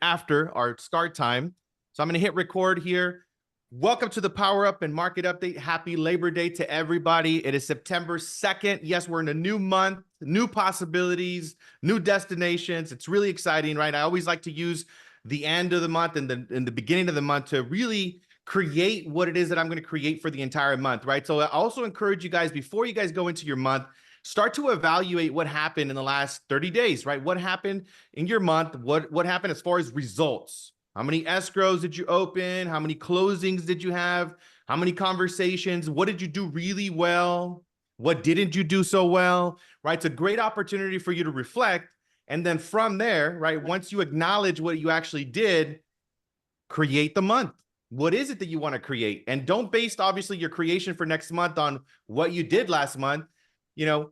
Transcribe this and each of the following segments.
after our start time. So I'm going to hit record here. Welcome to the Power Up and Market Update. Happy Labor Day to everybody. It is September 2nd. Yes, we're in a new month, new possibilities, new destinations. It's really exciting, right? I always like to use the end of the month and the beginning of the month to really create what it is that I'm going to create for the entire month, right? So I also encourage you guys, before you guys go into your month, start to evaluate what happened in the last 30 days, right? What happened in your month? What happened as far as results? How many escrows did you open? How many closings did you have? How many conversations? What did you do really well? What didn't you do so well, right? It's a great opportunity for you to reflect. And then from there, right, once you acknowledge what you actually did, create the month. What is it that you want to create? And don't base, obviously, your creation for next month on what you did last month. You know,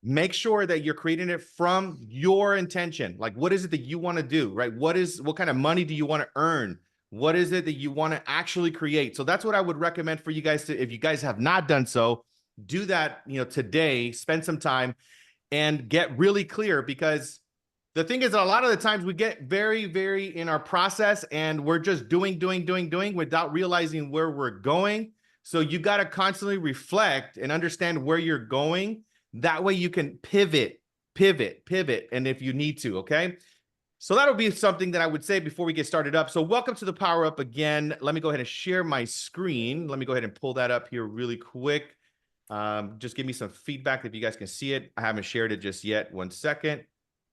make sure that you're creating it from your intention. Like, what is it that you want to do, right? What kind of money do you want to earn? What is it that you want to actually create? So that's what I would recommend for you guys to, if you guys have not done so, do that, today, spend some time and get really clear, because the thing is that a lot of the times we get very, very in our process and we're just doing without realizing where we're going. So you got to constantly reflect and understand where you're going. That way you can pivot, and if you need to, okay? So that'll be something that I would say before we get started up. So welcome to the Power Up again. Let me go ahead and share my screen. Let me go ahead and pull that up here really quick. Just give me some feedback if you guys can see it. I haven't shared it just yet. 1 second.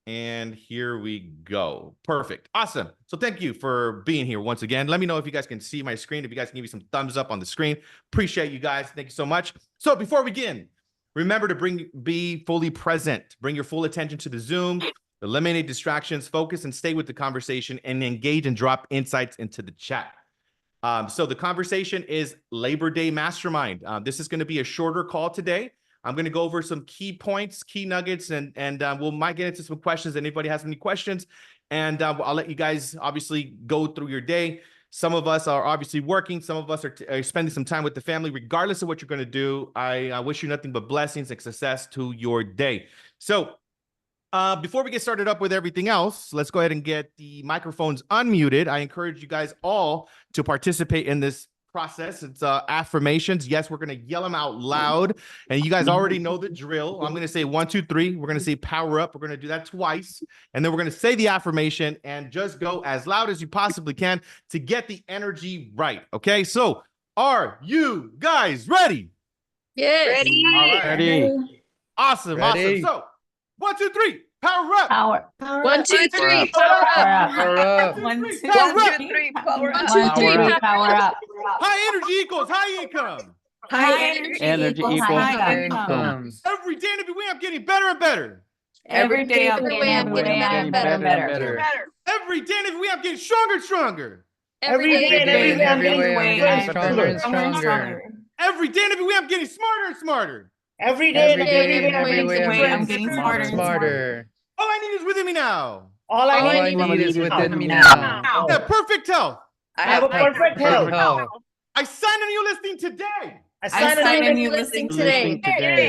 And here we go. Perfect. Awesome. So thank you for being here once again. Let me know if you guys can see my screen. If you guys can give me some thumbs up on the screen. Appreciate you guys. Thank you so much. So before we begin, remember to be fully present. Bring your full attention to the Zoom. Eliminate distractions. Focus and stay with the conversation, and engage and drop insights into the chat. So the conversation is Labor Day Mastermind. This is going to be a shorter call today. I'm going to go over some key points, key nuggets, and we'll might get into some questions. Anybody has any questions, and I'll let you guys obviously go through your day. Some of us are obviously working. Some of us are spending some time with the family. Regardless of what you're going to do, I wish you nothing but blessings and success to your day. So before we get started up with everything else, let's go ahead and get the microphones unmuted. I encourage you guys all to participate in this process. It's affirmations. Yes, we're going to yell them out loud, and you guys already know the drill. I'm going to say 1, 2, 3. We're going to say power up. We're going to do that twice, and then we're going to say the affirmation and just go as loud as you possibly can to get the energy right. Okay, so are you guys ready? Yes. Ready. All right. Ready. Awesome. Ready. So 1, 2, 3. Power up. Power. 1, 2, 3. Power Power up. Power up. 1, 2, 3. Power up. 3. Power 1, up. 2, 3. Power up. High energy equals high income. High energy equals high income. Every day and every week, I'm getting better and better. Every day I'm getting better and better. Every day and every week, I'm getting stronger and stronger. Every day and every week, every getting way I'm getting stronger and stronger. Every day and every week, I'm getting smarter and smarter. Every day Every day and every way I'm getting smarter and smarter. All I need is within me now. All All I I need need is within me now. Yeah, perfect health. I have a perfect health. I sign a new listing today. I I sign sign a new listing today.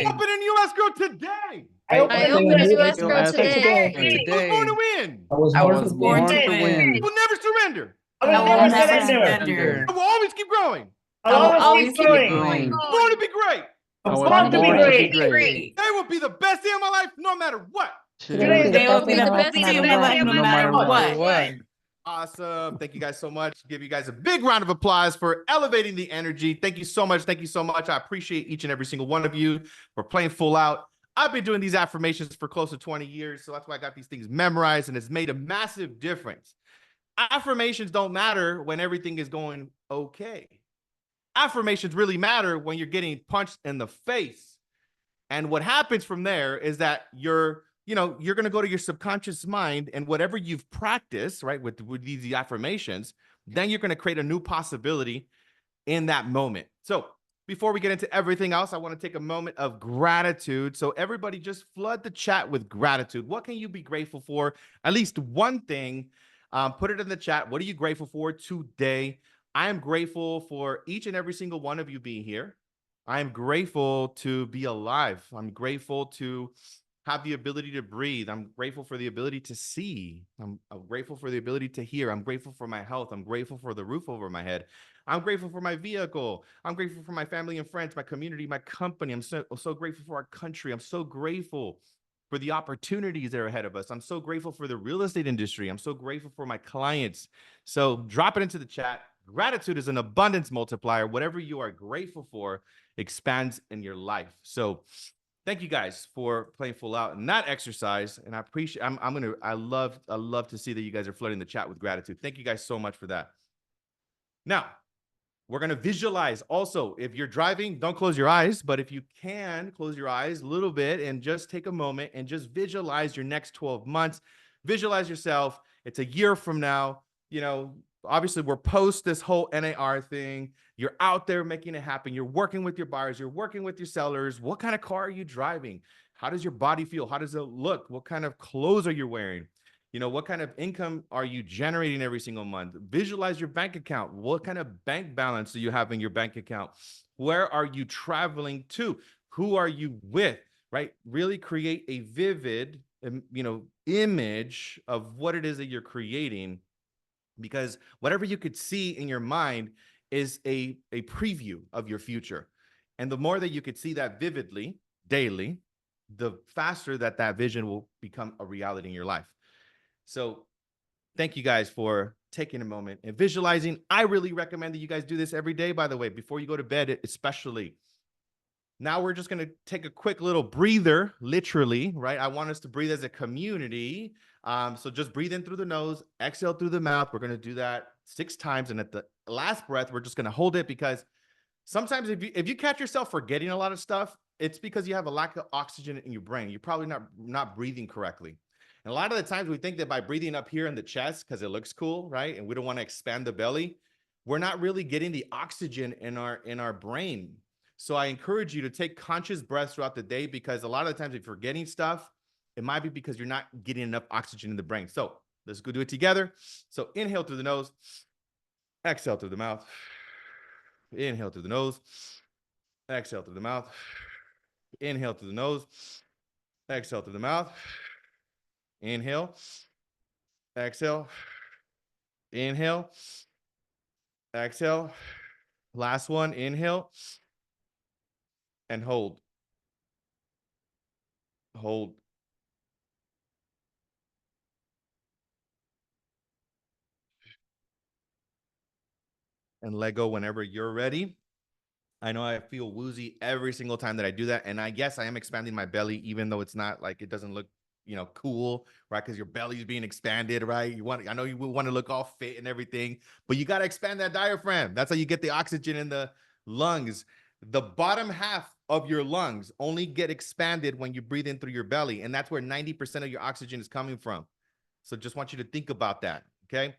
Open a new escrow today. I I open a new escrow today. I was born to win. I was born to win. I will never surrender. I I will will never never surrender. surrender. I will always keep growing. I will always keep going. Born to be great. I was born to be great. Today will be the best day of my life, no matter what. Today is Today will be the best day of my life, no matter what. Awesome. Thank you guys so much. Give you guys a big round of applause for elevating the energy. Thank you so much. Thank you so much. I appreciate each and every single one of you for playing full out. I've been doing these affirmations for close to 20 years, so that's why I got these things memorized, and it's made a massive difference. Affirmations don't matter when everything is going okay. Affirmations really matter when you're getting punched in the face. And what happens from there is that you're going to go to your subconscious mind, and whatever you've practiced, right, with these affirmations, then you're going to create a new possibility in that moment. So before we get into everything else, I want to take a moment of gratitude. So everybody just flood the chat with gratitude. What can you be grateful for? At least one thing. Put it in the chat. What are you grateful for today? I am grateful for each and every single one of you being here. I am grateful to be alive. I'm grateful to have the ability to breathe. I'm grateful for the ability to see. I'm grateful for the ability to hear. I'm grateful for my health. I'm grateful for the roof over my head. I'm grateful for my vehicle. I'm grateful for my family and friends, my community, my company. I'm so grateful for our country. I'm so grateful for the opportunities that are ahead of us. I'm so grateful for the real estate industry. I'm so grateful for my clients. So drop it into the chat. Gratitude is an abundance multiplier. Whatever you are grateful for expands in your life. So thank you guys for playing full out in that exercise. And I appreciate, I love to see that you guys are flooding the chat with gratitude. Thank you guys so much for that. Now, we're going to visualize. Also, if you're driving, don't close your eyes. But if you can, close your eyes a little bit and just take a moment and just visualize your next 12 months. Visualize yourself. It's a year from now. You know, obviously, we're post this whole NAR thing. You're out there making it happen. You're working with your buyers. You're working with your sellers. What kind of car are you driving? How does your body feel? How does it look? What kind of clothes are you wearing? You know, what kind of income are you generating every single month? Visualize your bank account. What kind of bank balance do you have in your bank account? Where are you traveling to? Who are you with? Right? Really create a vivid, image of what it is that you're creating, because whatever you could see in your mind is a preview of your future. And the more that you could see that vividly daily, the faster that vision will become a reality in your life. So thank you guys for taking a moment and visualizing. I really recommend that you guys do this every day, by the way, before you go to bed, especially. Now we're just going to take a quick little breather, literally, right? I want us to breathe as a community. So just breathe in through the nose, exhale through the mouth. We're going to do that 6 times. And at the last breath, we're just going to hold it, because sometimes if you catch yourself forgetting a lot of stuff, it's because you have a lack of oxygen in your brain. You're probably not breathing correctly. And a lot of the times we think that by breathing up here in the chest, because it looks cool, right? And we don't want to expand the belly, we're not really getting the oxygen in our brain. So I encourage you to take conscious breaths throughout the day, because a lot of the times if you're forgetting stuff, it might be because you're not getting enough oxygen in the brain. So let's go do it together. So inhale through the nose, exhale through the mouth. Inhale through the nose, exhale through the mouth. Inhale through the nose, exhale through the mouth. Inhale, exhale, inhale, exhale. Last one, inhale and hold. Hold. And let go whenever you're ready. I know I feel woozy every single time that I do that. And I guess I am expanding my belly, even though it's not like, it doesn't look, cool, right? Because your belly is being expanded, right? I know you want to look all fit and everything, but you got to expand that diaphragm. That's how you get the oxygen in the lungs. The bottom half of your lungs only get expanded when you breathe in through your belly. And that's where 90% of your oxygen is coming from. So just want you to think about that. Okay.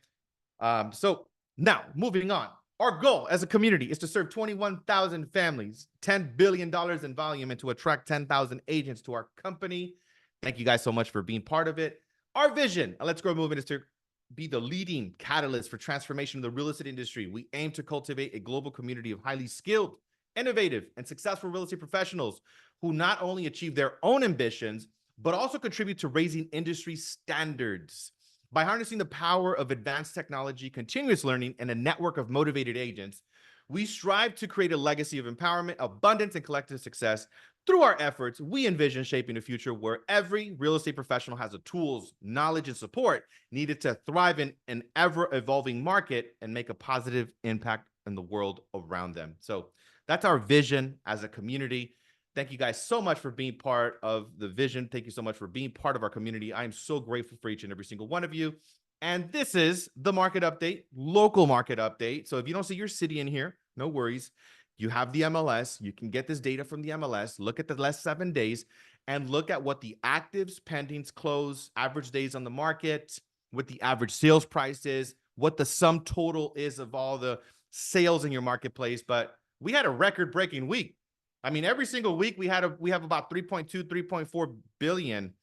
So now moving on. Our goal as a community is to serve 21,000 families, $10 billion in volume, and to attract 10,000 agents to our company. Thank you guys so much for being part of it. Our vision at Let's Grow Movement is to be the leading catalyst for transformation of the real estate industry. We aim to cultivate a global community of highly skilled, innovative, and successful real estate professionals who not only achieve their own ambitions, but also contribute to raising industry standards. By harnessing the power of advanced technology, continuous learning, and a network of motivated agents, we strive to create a legacy of empowerment, abundance, and collective success. Through our efforts, we envision shaping a future where every real estate professional has the tools, knowledge, and support needed to thrive in an ever-evolving market and make a positive impact in the world around them. So that's our vision as a community. Thank you guys so much for being part of the vision. Thank you so much for being part of our community. I am so grateful for each and every single one of you. And this is the market update, local market update. So if you don't see your city in here, no worries. You have the MLS. You can get this data from the MLS. Look at the last 7 days and look at what the actives, pendings, close, average days on the market, what the average sales price is, what the sum total is of all the sales in your marketplace. But we had a record-breaking week. I mean, every single week we have about 3.2, 3.4 billion.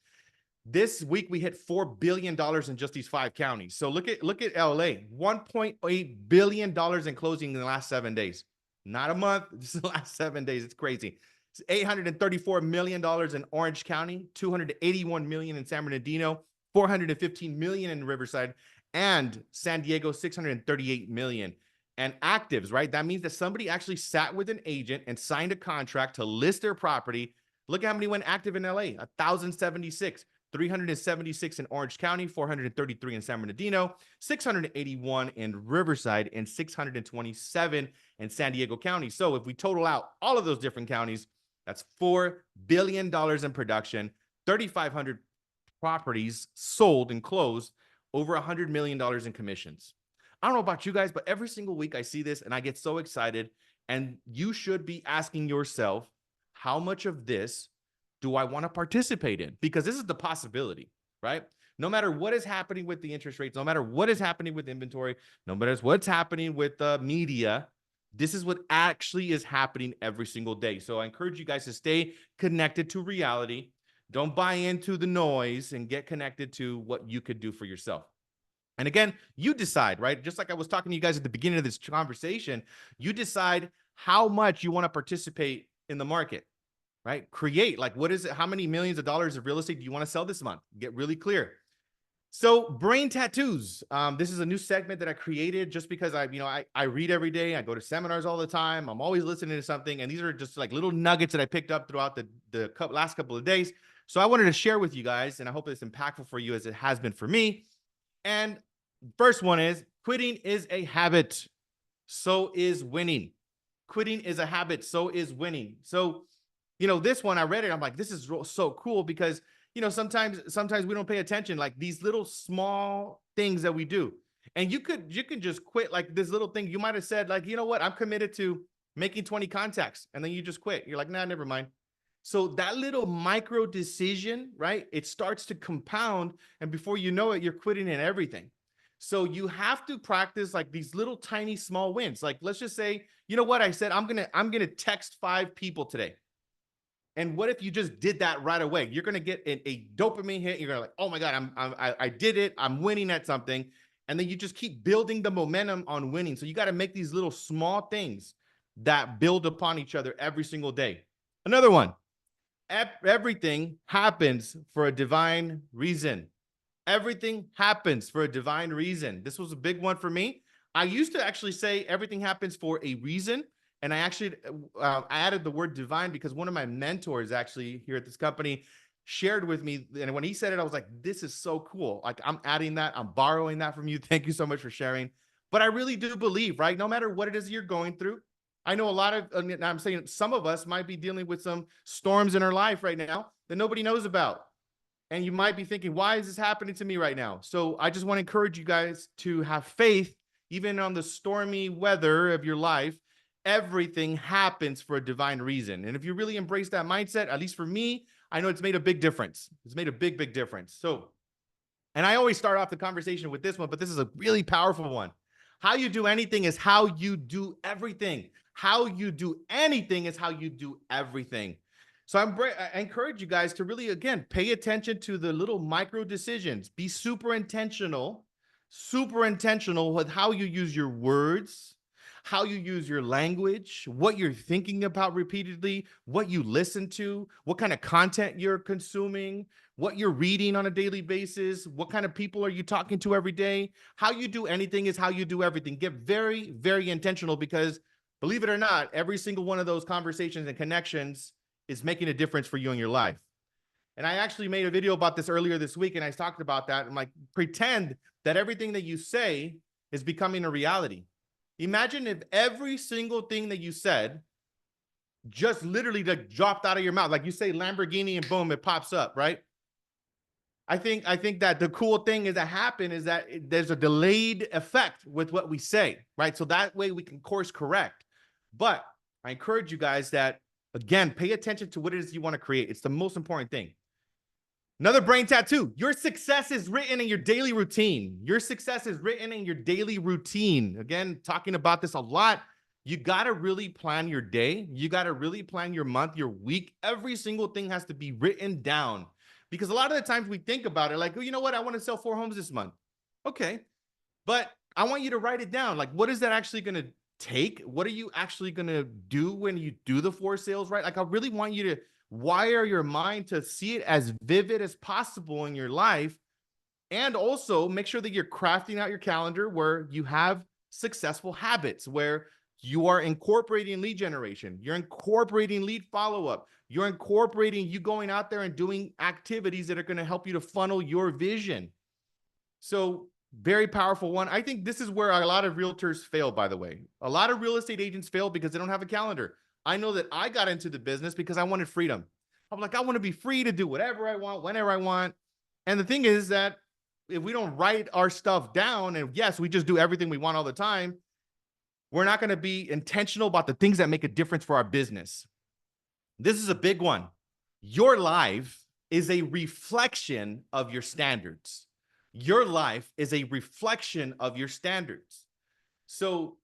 This week we hit $4 billion in just these 5 counties. So look at LA, $1.8 billion in closing in the last 7 days. Not a month, just the last 7 days. It's crazy. $834 million in Orange County, $281 million in San Bernardino, $415 million in Riverside, and San Diego, $638 million. And actives, right? That means that somebody actually sat with an agent and signed a contract to list their property. Look at how many went active in LA, 1,076, 376 in Orange County, 433 in San Bernardino, 681 in Riverside, and 627 in San Diego County. So if we total out all of those different counties, that's $4 billion in production, 3,500 properties sold and closed, over $100 million in commissions. I don't know about you guys, but every single week I see this and I get so excited. And you should be asking yourself, how much of this do I want to participate in? Because this is the possibility, right? No matter what is happening with the interest rates, no matter what is happening with inventory, no matter what's happening with the media, this is what actually is happening every single day. So I encourage you guys to stay connected to reality. Don't buy into the noise and get connected to what you could do for yourself. And again, you decide, right? Just like I was talking to you guys at the beginning of this conversation, you decide how much you want to participate in the market, right? Create, like, what is it? How many millions of dollars of real estate do you want to sell this month? Get really clear. So brain tattoos. This is a new segment that I created just because I read every day. I go to seminars all the time. I'm always listening to something. And these are just like little nuggets that I picked up throughout the last couple of days. So I wanted to share with you guys, and I hope it's impactful for you as it has been for me. And first one is quitting is a habit. So is winning. Quitting is a habit. So is winning. So, this one, I read it. I'm like, this is so cool because, sometimes we don't pay attention, like these little small things that we do. And you can just quit like this little thing. You might have said like, you know what? I'm committed to making 20 contacts. And then you just quit. You're like, nah, never mind. So that little micro decision, right? It starts to compound. And before you know it, you're quitting in everything. So you have to practice like these little tiny small wins. Like, let's just say, you know what? I said, I'm going to text 5 people today. And what if you just did that right away? You're going to get a dopamine hit. You're going to like, oh my God, I did it. I'm winning at something. And then you just keep building the momentum on winning. So you got to make these little small things that build upon each other every single day. Another one, everything happens for a divine reason. Everything happens for a divine reason. This was a big one for me. I used to actually say everything happens for a reason. And I actually I added the word divine because one of my mentors actually here at this company shared with me. And when he said it, I was like, this is so cool. Like, I'm adding that. I'm borrowing that from you. Thank you so much for sharing. But I really do believe, right? No matter what it is you're going through, I know a lot of, I'm saying some of us might be dealing with some storms in our life right now that nobody knows about. And you might be thinking, why is this happening to me right now? So I just want to encourage you guys to have faith, even on the stormy weather of your life. Everything happens for a divine reason. And if you really embrace that mindset, at least for me, I know it's made a big difference. It's made a big, big difference. So, and I always start off the conversation with this one, but this is a really powerful one. How you do anything is how you do everything. How you do anything is how you do everything. So I encourage you guys to really, again, pay attention to the little micro decisions. Be super intentional with how you use your words, how you use your language, what you're thinking about repeatedly, what you listen to, what kind of content you're consuming, what you're reading on a daily basis, what kind of people are you talking to every day. How you do anything is how you do everything. Get very, very intentional because, believe it or not, every single one of those conversations and connections is making a difference for you in your life. And I actually made a video about this earlier this week, and I talked about that. I'm like, pretend that everything that you say is becoming a reality. Imagine if every single thing that you said just literally like dropped out of your mouth. Like you say Lamborghini and boom, it pops up, right? I think that the cool thing is that there's a delayed effect with what we say, right? So that way we can course correct. But I encourage you guys that, again, pay attention to what it is you want to create. It's the most important thing. Another brain tattoo. Your success is written in your daily routine. Your success is written in your daily routine. Again, talking about this a lot. You got to really plan your day. You got to really plan your month, your week. Every single thing has to be written down. Because a lot of the times we think about it like, oh, you know what? I want to sell 4 homes this month. Okay. But I want you to write it down. Like, what is that actually going to take? What are you actually going to do when you do the 4 sales, right? Like, I really want you to wire your mind to see it as vivid as possible in your life. And also make sure that you're crafting out your calendar where you have successful habits, where you are incorporating lead generation, you're incorporating lead follow-up, you're incorporating you going out there and doing activities that are going to help you to funnel your vision. So very powerful one. I think this is where a lot of realtors fail, by the way. A lot of real estate agents fail because they don't have a calendar. I know that I got into the business because I wanted freedom. I'm like, I want to be free to do whatever I want, whenever I want. And the thing is that if we don't write our stuff down, and yes, we just do everything we want all the time, we're not going to be intentional about the things that make a difference for our business. This is a big one. Your life is a reflection of your standards. Your life is a reflection of your standards. So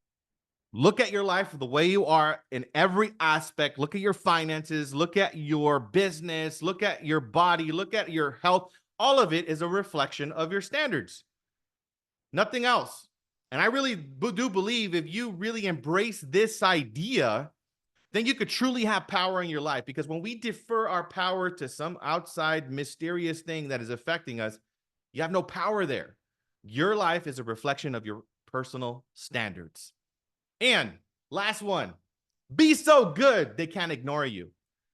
look at your life the way you are in every aspect. Look at your finances, look at your business, look at your body, look at your health. All of it is a reflection of your standards. Nothing else. And I really do believe if you really embrace this idea, then you could truly have power in your life. Because when we defer our power to some outside mysterious thing that is affecting us, you have no power there. Your life is a reflection of your personal standards. And last one, be so good they can't ignore you.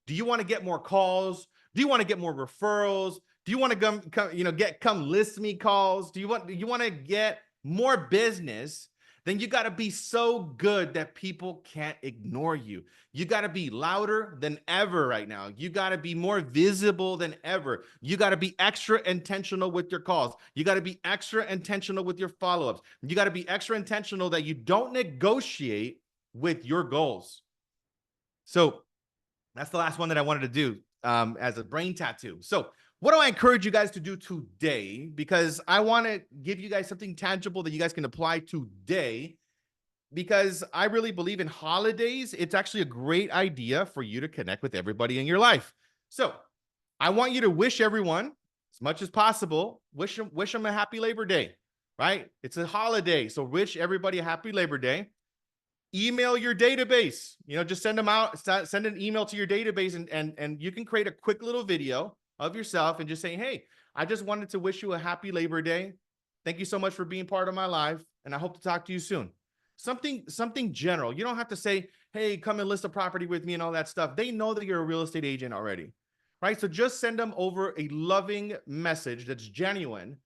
Do you want to get more calls? Do you want to get more referrals? Do you want to come list me calls? Do you want to get more business? Then you got to be so good that people can't ignore you. You got to be louder than ever right now. You got to be more visible than ever. You got to be extra intentional with your calls. You got to be extra intentional with your follow-ups. You got to be extra intentional that you don't negotiate with your goals. So that's the last one that I wanted to do as a brain tattoo. So what do I encourage you guys to do today? Because I want to give you guys something tangible that you guys can apply today, because I really believe in holidays. It's actually a great idea for you to connect with everybody in your life. So I want you to wish everyone as much as possible, wish them a happy Labor Day, right? It's a holiday. So wish everybody a happy Labor Day. Email your database, just send them out, send an email to your database, and you can create a quick little video of yourself and just saying, hey, I just wanted to wish you a happy Labor Day. Thank you so much for being part of my life, and I hope to talk to you soon. Something general. You don't have to say, hey, come and list a property with me and all that stuff. They know that you're a real estate agent already, right? So just send them over a loving message that's genuine.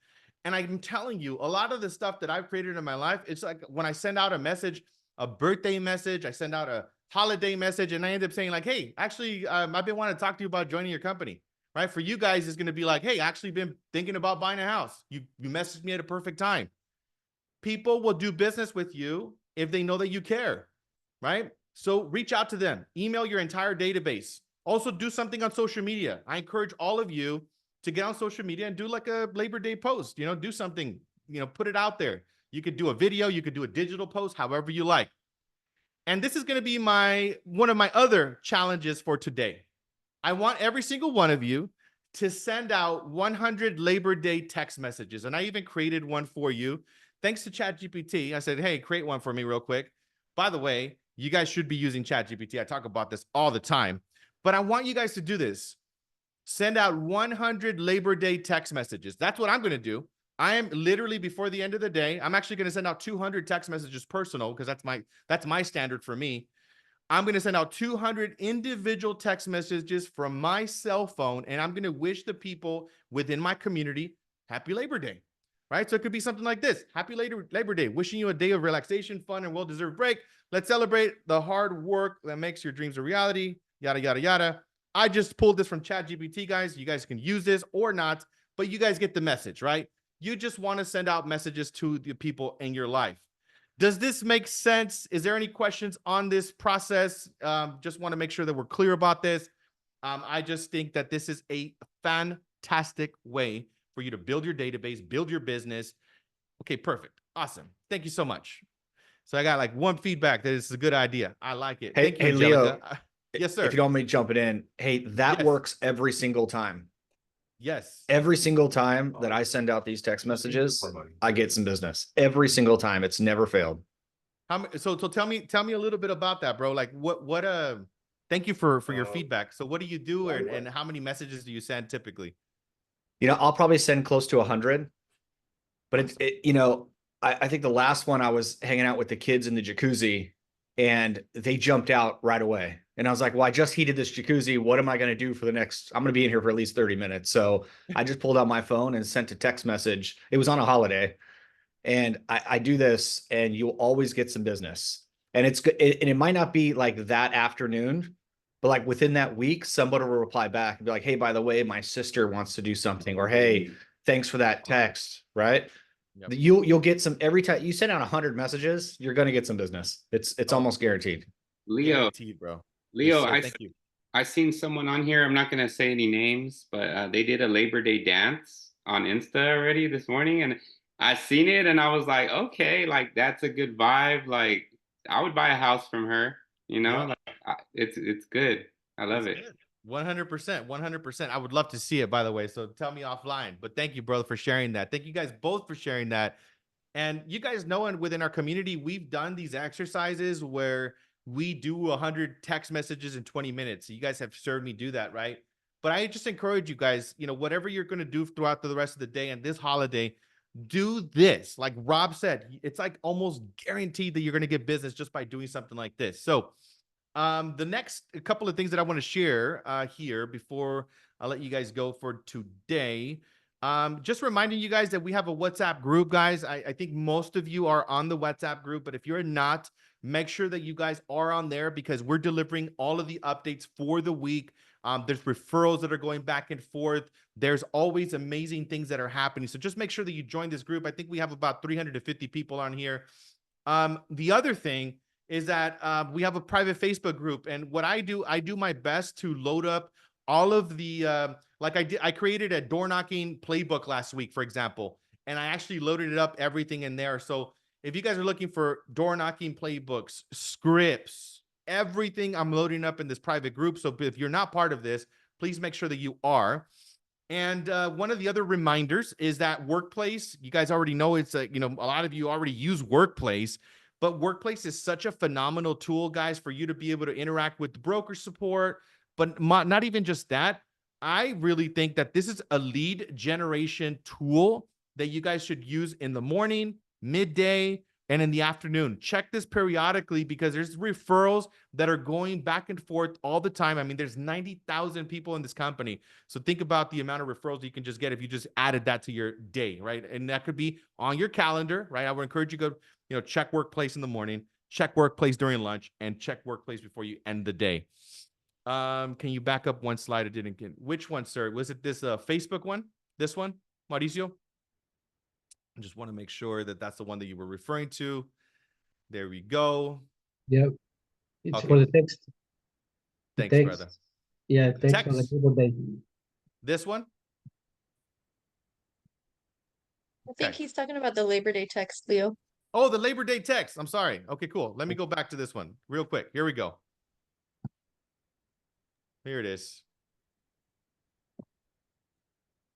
And I'm telling you, a lot of the stuff that I've created in my life, it's like when I send out a message, a birthday message, I send out a holiday message, and I end up saying like, hey, actually, I've been wanting to talk to you about joining your company. Right? For you guys, it's going to be like, hey, I actually been thinking about buying a house. You messaged me at a perfect time. People will do business with you if they know that you care, right? So reach out to them. Email your entire database. Also do something on social media. I encourage all of you to get on social media and do like a Labor Day post, do something, put it out there. You could do a video, you could do a digital post, however you like. And this is going to be one of my other challenges for today. I want every single one of you to send out 100 Labor Day text messages. And I even created one for you. Thanks to ChatGPT. I said, hey, create one for me real quick. By the way, you guys should be using ChatGPT. I talk about this all the time. But I want you guys to do this. Send out 100 Labor Day text messages. That's what I'm going to do. I am literally, before the end of the day, I'm actually going to send out 200 text messages personal, because that's my standard for me. I'm going to send out 200 individual text messages from my cell phone, and I'm going to wish the people within my community happy Labor Day, right? So it could be something like this. Happy Labor Day. Wishing you a day of relaxation, fun, and well-deserved break. Let's celebrate the hard work that makes your dreams a reality, yada, yada, yada. I just pulled this from ChatGPT, guys. You guys can use this or not, but you guys get the message, right? You just want to send out messages to the people in your life. Does this make sense? Is there any questions on this process? Just want to make sure that we're clear about this. I just think that this is a fantastic way for you to build your database, build your business. Okay, perfect. Awesome. Thank you so much. So I got like one feedback that it's a good idea. I like it. Hey, Thank you, hey Leo. Angelica. Yes, sir. If you don't mind jumping in. Hey, that Yes. works every single time. Yes. Every single time that I send out these text messages, I get some business. Every single time. It's never failed. So tell me a little bit about that, bro. Like thank you for your feedback. So what do you do and how many messages do you send typically? I'll probably send close to 100, but I think the last one I was hanging out with the kids in the jacuzzi and they jumped out right away. And I was like, well, I just heated this jacuzzi. What am I going to do for the next, I'm going to be in here for at least 30 minutes. So I just pulled out my phone and sent a text message. It was on a holiday. And I do this and you'll always get some business. And it's good. And it might not be like that afternoon, but like within that week, somebody will reply back and be like, hey, by the way, my sister wants to do something, or hey, thanks for that text. Right. Yep. You'll get some every time you send out 100 messages, you're going to get some business. It's almost guaranteed. Leo, Guaranteed, bro. Leo, Yes, thank you. I seen someone on here. I'm not gonna say any names, but they did a Labor Day dance on Insta already this morning, and I seen it, and I was like, okay, like that's a good vibe. Like I would buy a house from her. Yeah. Like, it's good. I love it. 100%, 100%. I would love to see it, by the way. So tell me offline. But thank you, brother, for sharing that. Thank you guys both for sharing that. And you guys know, and within our community, we've done these exercises where we do 100 text messages in 20 minutes. So you guys have served me do that, right? But I just encourage you guys, whatever you're going to do throughout the rest of the day and this holiday, do this. Like Rob said, it's like almost guaranteed that you're going to get business just by doing something like this. So the next couple of things that I want to share here before I let you guys go for today. Just reminding you guys that we have a WhatsApp group, guys. I think most of you are on the WhatsApp group, but if you're not, make sure that you guys are on there because we're delivering all of the updates for the week. There's referrals that are going back and forth. There's always amazing things that are happening. So just make sure that you join this group. I think we have about 350 people on here. The other thing is that we have a private Facebook group. And what I do my best to load up all of the, I created a door knocking playbook last week, for example, and I actually loaded it up, everything in there. So if you guys are looking for door knocking playbooks, scripts, everything I'm loading up in this private group. So if you're not part of this, please make sure that you are. And one of the other reminders is that Workplace, you guys already know it's a lot of you already use Workplace, but Workplace is such a phenomenal tool, guys, for you to be able to interact with the broker support, but not even just that. I really think that this is a lead generation tool that you guys should use in the morning, midday, and in the afternoon. Check this periodically because there's referrals that are going back and forth all the time. I mean, there's 90,000 people in this company. So think about the amount of referrals you can just get if you just added that to your day, right? And that could be on your calendar, right? I would encourage you to go, check Workplace in the morning, check Workplace during lunch, and check Workplace before you end the day. Can you back up one slide? I didn't get. Which one, sir? Was it this Facebook one? This one, Mauricio? I just want to make sure that that's the one that you were referring to. There we go. Yep. It's Okay. for the text. Thanks, text. brother. Yeah, text for the Text? Labor Day. This one? I think Okay. he's talking about the Labor Day text, Leo. Oh, the Labor Day text. I'm sorry. Okay, cool. Let me go back to this one real quick. Here we go. Here it is.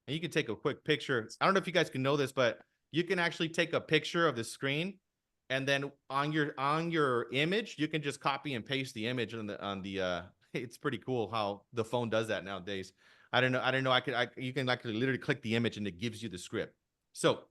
And you can take a quick picture. I don't know if you guys can know this, but you can actually take a picture of the screen, and then on your image, you can just copy and paste the image on the it's pretty cool how the phone does that nowadays. I don't know. You can actually literally click the image and it gives you the script. So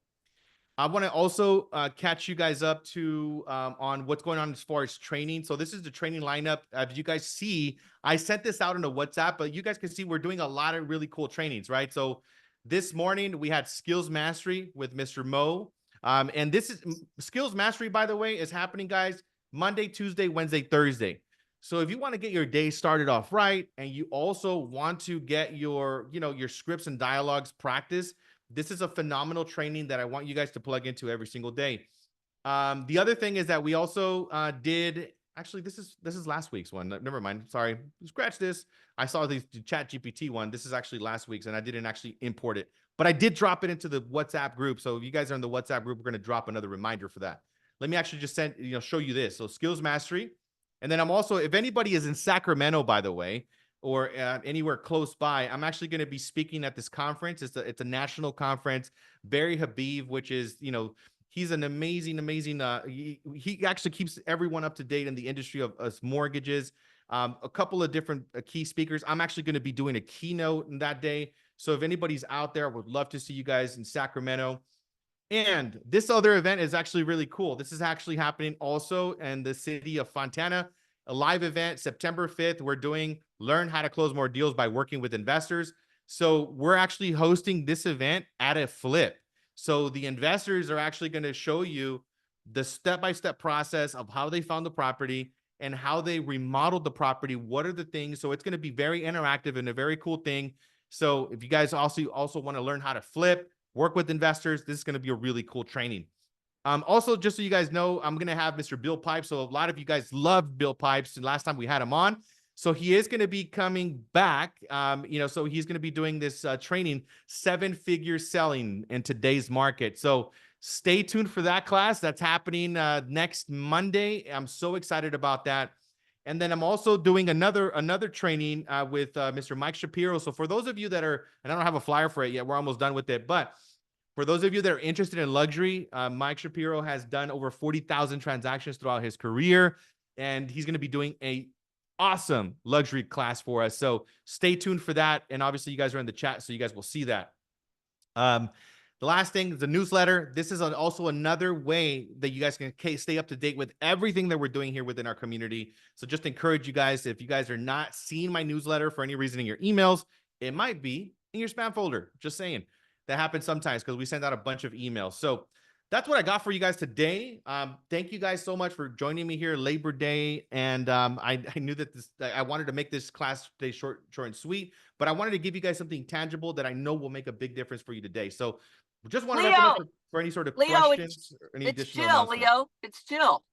I want to also catch you guys up to on what's going on as far as training. So this is the training lineup. As you guys see, I sent this out in a WhatsApp, but you guys can see we're doing a lot of really cool trainings, right? So this morning we had Skills Mastery with Mr. Mo. And this is Skills Mastery, by the way, is happening, guys, Monday, Tuesday, Wednesday, Thursday. So if you want to get your day started off right, and you also want to get your scripts and dialogues practice, this is a phenomenal training that I want you guys to plug into every single day. The other thing is that we also did, actually, this is last week's one. Never mind. Sorry. Scratch this. I saw the Chat GPT one. This is actually last week's, and I didn't actually import it, but I did drop it into the WhatsApp group. So if you guys are in the WhatsApp group, we're going to drop another reminder for that. Let me actually just show you this. So Skills Mastery. And then I'm also, if anybody is in Sacramento, by the way, or anywhere close by, I'm actually going to be speaking at this conference. It's a national conference, Barry Habib, which is, He's an amazing, he actually keeps everyone up to date in the industry of mortgages. A couple of different key speakers. I'm actually going to be doing a keynote in that day. So if anybody's out there, I would love to see you guys in Sacramento. And this other event is actually really cool. This is actually happening also in the city of Fontana, a live event, September 5th. We're doing Learn How to Close More Deals by Working with Investors. So we're actually hosting this event at a flip. So the investors are actually going to show you the step-by-step process of how they found the property and how they remodeled the property. What are the things? So it's going to be very interactive and a very cool thing. So if you guys also want to learn how to flip, work with investors, this is going to be a really cool training. Also, just so you guys know, I'm going to have Mr. Bill Pipes. So a lot of you guys loved Bill Pipes and last time we had him on. So he is going to be coming back. So he's going to be doing this training, 7-figure selling in today's market. So stay tuned for that class. That's happening next Monday. I'm so excited about that. And then I'm also doing another training with Mr. Mike Shapiro. So for those of you that are, and I don't have a flyer for it yet, we're almost done with it, but for those of you that are interested in luxury, Mike Shapiro has done over 40,000 transactions throughout his career, and he's going to be doing a awesome luxury class for us. So stay tuned for that. And obviously you guys are in the chat, so you guys will see that. The last thing is the newsletter. This is also another way that you guys can stay up to date with everything that we're doing here within our community. So just encourage you guys, if you guys are not seeing my newsletter for any reason in your emails, it might be in your spam folder. Just saying. That happens sometimes because we send out a bunch of emails. So that's what I got for you guys today. Thank you guys so much for joining me here Labor Day. And I knew that I wanted to make this class today short and sweet, but I wanted to give you guys something tangible that I know will make a big difference for you today. So just want to recommend for any sort of questions or any it's additional chill, announcements. Leo. It's chill.